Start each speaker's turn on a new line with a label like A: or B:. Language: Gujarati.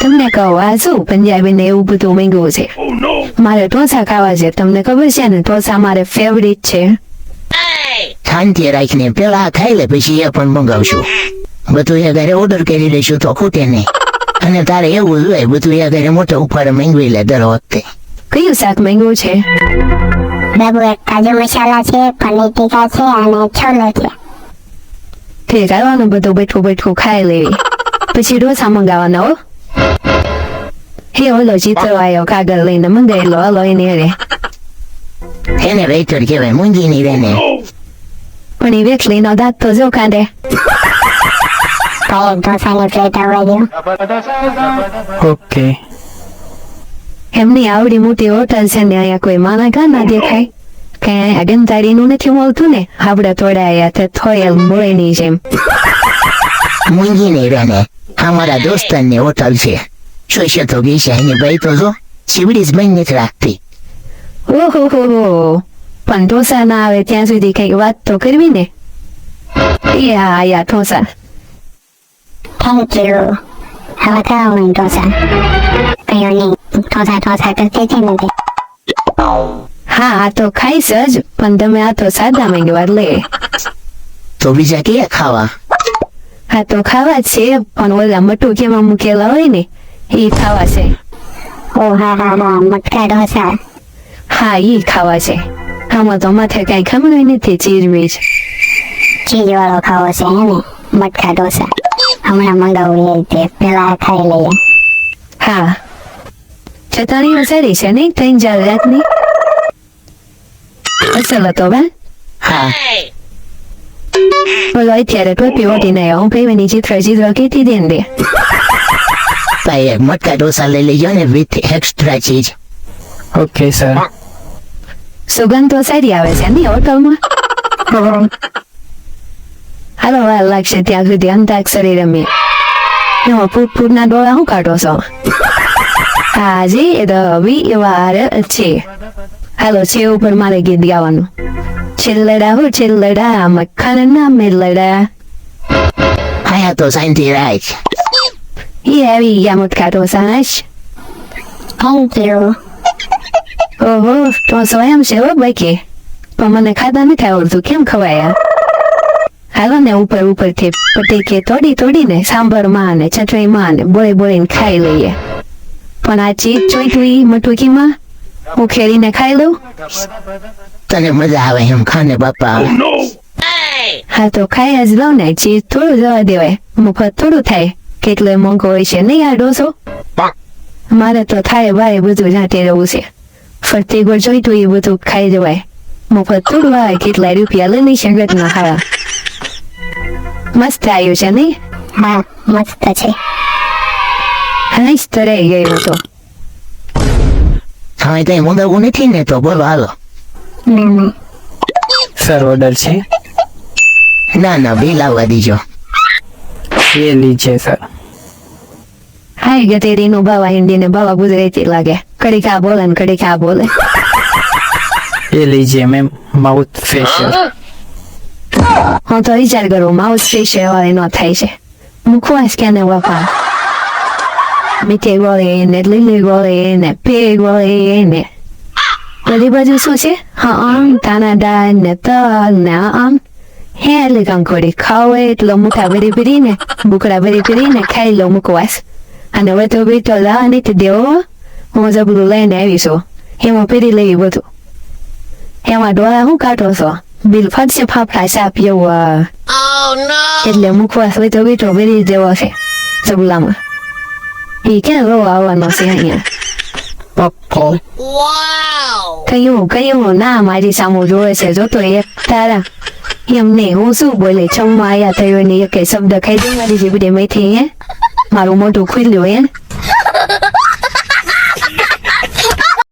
A: તમને કહો આ શું પંજાબીને એવું બધું માંગ્યું છે મારે ઢોસા ખાવા છે તમને ખબર છે ને ઢોસા મારે ફેવરિટ છે
B: શાંતિ રાખીને પેલા ખાઈ લે પછી એ પણ મંગાવશું બધું એ ઘરે ઓર્ડર કરી દઈશું તો ખૂટે નહીં અને તારે એવું જોઈએ બધું એ ઘરે મોટો ઉપર મંગવી લે દર વખતે
A: કયું શાક માંગ્યું છે
C: બાબુ એક કાજુ મસાલા છે પનીર ટીકા છે અને છોલે છે
A: તે ખાવાનું બધું બેઠું બેઠું ખાઈ લેવી પછી ઢોસા મંગાવવાના હો હે ઓલો ચિત્રો આવ્યો કાગળ લઈને મંગાવેલો હલો એને રે
B: એને વેઇટર કહેવાય મૂંગી નહીં રહે ને
A: પણ એ વેચલીનો દાંત તો જો કાઢે
C: તો એક ઢોસાની પ્લેટ આવવા દો
D: ઓકે
A: એમની આવડી મોટી હોટલ છે ને અહીંયા કોઈ માના કા ના દેખાય કે અહીંયા ગંધાડીનું નથી મળતું ને આપણે થોડા અહીંયા તે થોયલ મોળીની જેમ
B: મૂંગી નહીં રહે ને અમારા દોસ્તારની હોટલ છે સોશિયલ તો ગઈ છે એની ભાઈ તો જો ચીવડી જ બંધ નથી રાખતી
A: ઓહો પણ ઢોસા ના આવે ત્યાં સુધી કઈક વાત તો કરવી ને એ હા આયા ઢોસા
C: થેન્ક યુ હવે ખાઓ મને ઢોસા કયો નહીં ઢોસા કરતી હતી નથી
A: હા આ તો ખાઈશ જ પણ તમે આ તો સાદા માંગવા લે
B: તો બીજા ક્યાં ખાવા
A: હા તો ખાવા છે પણ ઓલા મટુકીમાં મૂકેલા હોય ને એ ખાવા છે
C: ઓ હા મટકા ઢોસા
A: હા ઈ ખાવા છે આમાં તો માથે કઈ ખમણું નથી ચીજ
C: ચીજ વાળો ખાવો છે હે ને મટકા ઢોસા હમણાં મંગાવું તે પેલા ખાઈ લઈએ
A: હા ચટણીઓ સારી છે ને 3-4 રાતની અસલ હતો બા
B: હા
A: બોલો અત્યારે ટોપી ઓઢીને આવ્યો હું ભાઈની ચિત્ર કીધી દે ને
B: ભાઈ મટકા ઢોસા લઈ લેજો ને વિથ એક્સ્ટ્રા ચીજ
D: ઓકે સર
A: સુગંધ તો સારી આવે છે ને હોટલમાં હાલો વાર લાગશે ત્યાં સુધી અંતાક્ષરી રમીએ એમાં ફૂટના ડોળા શું કાઢો છો આજે રવિવાર છે હાલો છે ઉપર મારે ગીત ગાવાનું છેલ્લડા હો છેલ્લડા મક્ખન ના મેલડા
B: આયા તો શાંતિ રાખ
A: એ આવી ગયા મટકા ઢોસા નાશ
C: થેન્ક યુ
A: ઓહો ઢોસો એમ છે હો બાકી પણ મને ખાતા નથી આવડતું કેમ ખવાયા હાલો ને ઉપરથી પટેકે તોડીને સાંભરમાં ને ચટણીમાં ને બોળીને ખાઈ લઈએ પણ આ ચીજ ચોઈટવી મટુકીમાં હું ખેડીને ખાઈ લઉં
B: તને મજા આવે એમ ખાને બાપા
A: હા તો ખાઈ જ લઉં ને ચીજ થોડું જવા દેવાય મફત થોડું થાય કેટલો મોંઘો હોય છે નહીં આ ડોસો મારે તો થાય ભાઈ બધું જાતે રહેવું છે ફરતી ગોળ જોઈતું એ બધું ખાઈ જવાય મફત થોડું આવે કેટલા રૂપિયા લઈ શકત ના ખાવા મસ્ત આવ્યું છે નહીં
C: હા મસ્ત છે
A: હાઈસ તો રહી ગયો હતો
B: હવે કઈ મંગાવવું નથી ને તો બોલો હાલો
C: ના
D: સર ઓર્ડર છે
B: ના બિલ આવવા દીજો
D: એ લીજે સર
A: હાઈ ગતેરીનું બાવા હિન્દી ને બાવા ગુજરાતી લાગે કડી કા બોલે ને કડી કા બોલે
D: એ લીજે મેમ માઉથ ફેશિયલ
A: હું તો વિચાર કરું માઉથ ફેશિયલ વાળી નો થાય છે મુખવાસ ક્યાં વફા મીઠી ગોળી ને લીલી ગોળી ને પે ગોળી ને બધી બાજુ શું છે હા આમ તાના દાળ ને તલ ને આમ હે એટલે કંકોડી ખાવ એટલો મુઠા ભરી ને બુકડા ભરી ને ખાઈ લો મુખવાસ અને હવે તો બેટો લા નથી દેવો હું જબરું લઈને આવીશું એમાં પહેરી લઈ બધું એમાં ડોળા હું કાઢો છો બિલ ફટશે ફાફડા સાપ એવું એટલે મુખવાસ હોય તો બેટો ભરી દેવો છે જબલામાં એ ક્યાં રો આવવાનો છે અહીંયા કયું ના મારી સામું જોવે છે જોતો એક તારા એમ નહીં હું શું બોલે છમમાં આયા થયો ને એક શબ્દ ખાઈ દે મારી જીબડે મેથી હે મારું મોઢું ખુલ્યું હે